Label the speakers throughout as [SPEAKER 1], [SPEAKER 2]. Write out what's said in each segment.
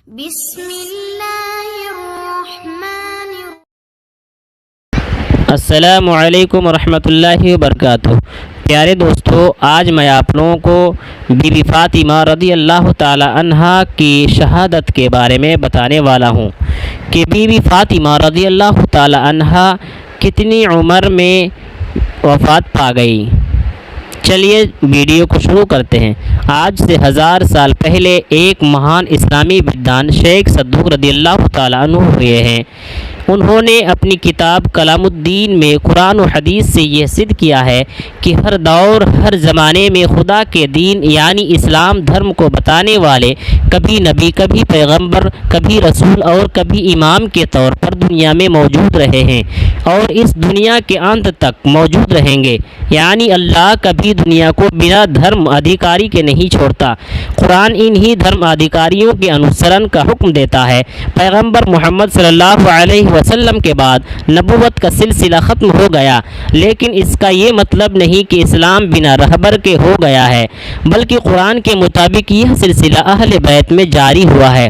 [SPEAKER 1] بسم اللہ الرحمن
[SPEAKER 2] السلام علیکم ورحمۃ اللہ وبرکاتہ۔ پیارے دوستو، آج میں آپ لوگوں کو بی بی فاطمہ رضی اللہ تعالی عنہا کی شہادت کے بارے میں بتانے والا ہوں کہ بی بی فاطمہ رضی اللہ تعالی عنہا کتنی عمر میں وفات پا گئی۔ چلیے ویڈیو کو شروع کرتے ہیں۔ آج سے 1000 سال پہلے ایک مہان اسلامی ویدان شیخ صدوق رضی اللہ تعالیٰ عنہ ہوئے ہیں۔ انہوں نے اپنی کتاب کلام الدین میں قرآن و حدیث سے یہ سدھ کیا ہے کہ ہر دور ہر زمانے میں خدا کے دین یعنی اسلام دھرم کو بتانے والے کبھی نبی، کبھی پیغمبر، کبھی رسول اور کبھی امام کے طور پر دنیا میں موجود رہے ہیں اور اس دنیا کے انت تک موجود رہیں گے۔ یعنی اللہ کبھی دنیا کو بنا دھرم ادھیکاری کے نہیں چھوڑتا۔ قرآن انہی دھرم ادھیکاریوں کے انوسرن کا حکم دیتا ہے۔ پیغمبر محمد صلی اللہ علیہ وسلم کے بعد نبوت کا سلسلہ ختم ہو گیا، لیکن اس کا یہ مطلب نہیں کہ اسلام بنا رہبر کے ہو گیا ہے، بلکہ قرآن کے مطابق یہ سلسلہ اہل بیت میں جاری ہوا ہے۔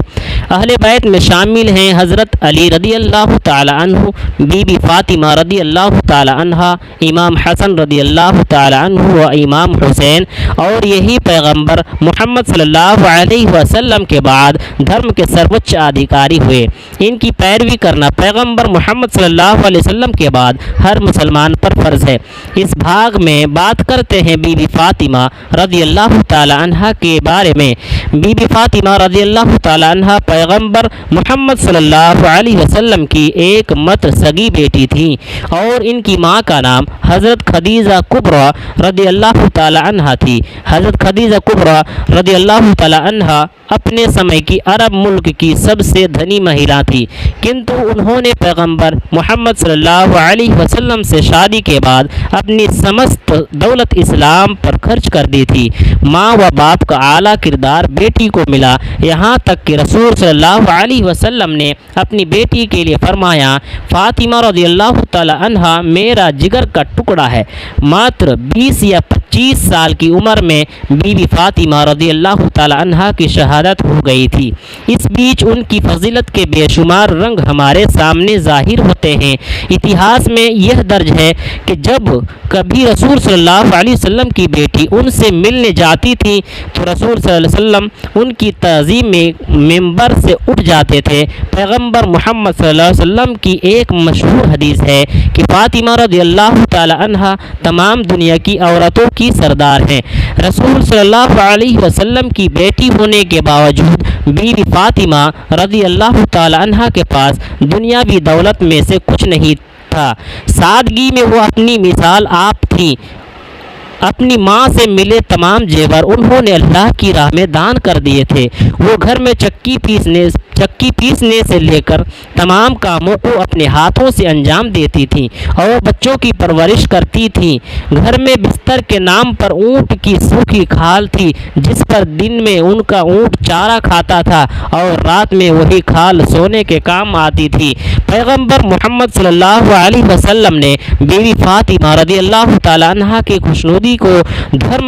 [SPEAKER 2] اہل بیت میں شامل ہیں حضرت علی رضی اللہ تعالی عنہ، بی بی فاطمہ رضی اللہ تعالی عنہا، امام حسن رضی اللہ تعالی عنہ و امام حسین، اور یہی پیغمبر محمد صلی اللہ علیہ وسلم کے بعد دھرم کے سروچ ادھیکاری ہوئے۔ ان کی پیروی کرنا پیغمبر محمد صلی اللہ علیہ وسلم کے بعد ہر مسلمان پر فرض ہے۔ اس بھاگ میں بات کرتے ہیں بی بی فاطمہ رضی اللہ تعالی عنہا کے بارے میں۔ بی بی فاطمہ رضی اللہ تعالی عنہا پیغمبر محمد صلی اللہ علیہ وسلم کی ایک مت سگی بیٹی تھیں اور ان کی ماں کا نام حضرت خدیجہ کبریٰ رضی اللہ تعالی عنہا تھی۔ حضرت خدیجہ کبریٰ رضی اللہ تعالی عنہا اپنے سمے کی عرب ملک کی سب سے دھنی مہیلا تھی، کنتو انہوں نے پیغمبر محمد صلی اللہ علیہ وسلم سے شادی کے بعد اپنی سمست دولت اسلام پر خرچ کر دی تھی۔ ماں و باپ کا اعلیٰ کردار بیٹی کو ملا، یہاں تک کہ رسول صلی اللہ علیہ وسلم نے اپنی بیٹی کے لیے فرمایا، فاطمہ رضی اللہ تعالی عنہا میرا جگر کا ٹکڑا ہے۔ ماتر 20 یا 25 سال کی عمر میں بی بی فاطمہ رضی اللہ تعالی عنہا کی شہادت ہو گئی تھی۔ اس بیچ ان کی فضیلت کے بے شمار رنگ ہمارے سامنے ظاہر ہوتے ہیں۔ اتہاس میں یہ درج ہے کہ جب کبھی رسول صلی اللہ علیہ وسلم کی بیٹی ان سے ملنے جاتی تھی تو رسول صلی اللہ علیہ وسلم ان کی تعظیم میں ممبر سے اٹھ جاتے تھے۔ پیغمبر محمد صلی اللہ علیہ وسلم کی ایک مشہور حدیث ہے کہ فاطمہ رضی اللہ تعالی عنہا تمام دنیا کی عورتوں کی سردار ہیں۔ رسول صلی اللہ علیہ وسلم کی بیٹی ہونے کے باوجود بی بی فاطمہ رضی اللہ تعالی عنہا کے پاس دنیاوی دولت میں سے کچھ نہیں تھا۔ سادگی میں وہ اپنی مثال آپ تھیں۔ اپنی ماں سے ملے تمام زیور انہوں نے اللہ کی راہ میں دان کر دیے تھے۔ وہ گھر میں چکی پیسنے سے لے کر تمام کاموں کو اپنے ہاتھوں سے انجام دیتی تھیں اور بچوں کی پرورش کرتی تھیں۔ گھر میں بستر کے نام پر اونٹ کی سوکھی کھال تھی، جس پر دن میں ان کا اونٹ چارہ کھاتا تھا اور رات میں وہی کھال سونے کے کام آتی تھی۔ پیغمبر محمد صلی اللہ علیہ وسلم نے بی بی فاطمہ رضی اللہ تعالی عنہا کی خوشنودی کو دھرم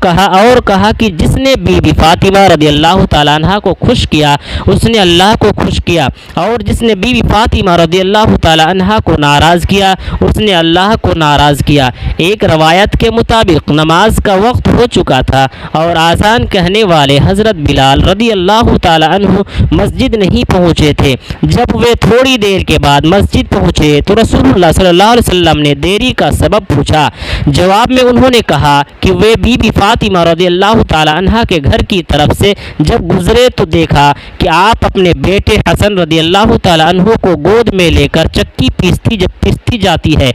[SPEAKER 2] کہا اور کہا کہ جس نے بی بی فاطمہ رضی اللہ تعالیٰ عنہ کو خوش کیا اس نے اللہ کو خوش کیا، اور جس نے بی بی فاطمہ رضی اللہ تعالیٰ عنہ کو ناراض کیا اس نے اللہ کو ناراض کیا۔ ایک روایت کے مطابق نماز کا وقت ہو چکا تھا اور آذان کہنے والے حضرت بلال رضی اللہ تعالیٰ عنہ مسجد نہیں پہنچے تھے۔ جب وہ تھوڑی دیر کے بعد مسجد پہنچے تو رسول اللہ صلی اللہ علیہ وسلم نے دیری کا سبب پوچھا۔ جواب میں انہوں نے کہا کہ وہ بی بی فاطمہ رضی اللہ تعالی عنہا کے گھر کی طرف سے جب گزرے تو دیکھا کہ آپ اپنے بیٹے حسن رضی اللہ تعالی عنہ کو گود میں لے کر چکی پیستی جاتی ہے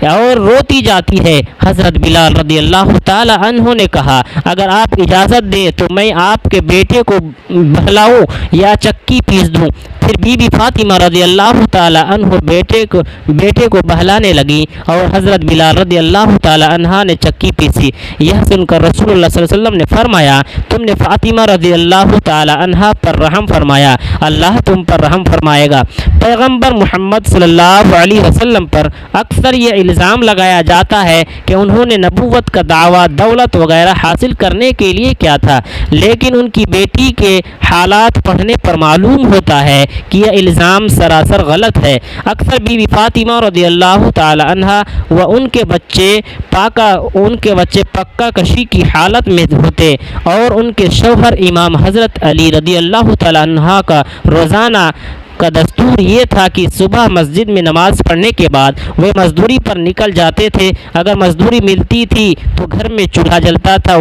[SPEAKER 2] اور روتی جاتی ہے۔ حضرت بلال رضی اللہ تعالی عنہ نے کہا، اگر آپ اجازت دیں تو میں آپ کے بیٹے کو بہلاؤں یا چکی پیس دوں۔ پھر بی بی فاطمہ رضی اللہ تعالی عنہ بیٹے کو بہلانے لگی اور حضرت بلال رضی اللہ تعالی عنہ نے چکی پیسی۔ یہ سن کر رسول اللہ صلی اللہ علیہ وسلم نے فرمایا تم نے فاطمہ رضی اللہ تعالی عنہ پر رحم فرمایا، اللہ تم پر رحم فرمائے گا۔ پیغمبر محمد صلی اللہ علیہ وسلم پر اکثر یہ الزام لگایا جاتا ہے کہ انہوں نے نبوت کا دعویٰ دولت وغیرہ حاصل کرنے کے لیے کیا تھا، لیکن ان کی بیٹی کے حالات پڑھنے پر معلوم ہوتا ہے کہ یہ الزام سراسر غلط ہے۔ اکثر بی بی فاطمہ رضی اللہ تعالی عنہ و ان کے بچے پکا کشی کی حالت میں ہوتے اور ان کے شوہر امام حضرت علی رضی اللہ تعالی عنہ کا روزانہ کا دستور یہ تھا کہ صبح مسجد میں نماز پڑھنے کے بعد وہ مزدوری پر نکل جاتے تھے۔ اگر مزدوری ملتی تھی تو گھر میں چولہا جلتا تھا،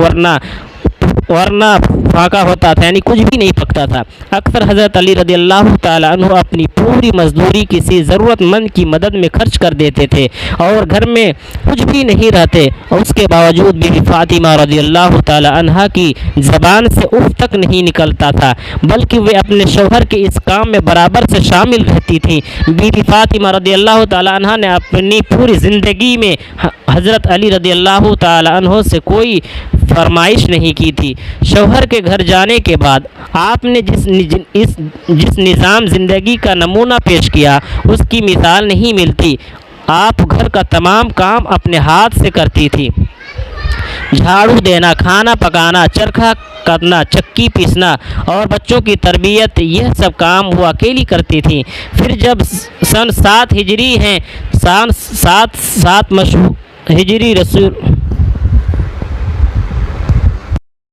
[SPEAKER 2] ورنہ فاقہ ہوتا تھا، یعنی کچھ بھی نہیں پکتا تھا۔ اکثر حضرت علی رضی اللہ تعالی عنہ اپنی پوری مزدوری کسی ضرورت مند کی مدد میں خرچ کر دیتے تھے اور گھر میں کچھ بھی نہیں رہتے، اور اس کے باوجود بی بی فاطمہ رضی اللہ تعالی عنہ کی زبان سے اف تک نہیں نکلتا تھا، بلکہ وہ اپنے شوہر کے اس کام میں برابر سے شامل رہتی تھیں۔ بی بی فاطمہ رضی اللہ تعالی عنہ نے اپنی پوری زندگی میں حضرت علی رضی اللہ تعالی عنہ سے کوئی فرمائش نہیں کی تھی۔ شوہر کے گھر جانے کے بعد آپ نے جس نظام زندگی کا نمونہ پیش کیا اس کی مثال نہیں ملتی۔ آپ گھر کا تمام کام اپنے ہاتھ سے کرتی تھی، جھاڑو دینا، کھانا پکانا، چرخہ کرنا، چکی پیسنا اور بچوں کی تربیت، یہ سب کام وہ اکیلی کرتی تھیں۔ پھر جب سن 7 ہجری ہیں، سن 7 ہجری رسول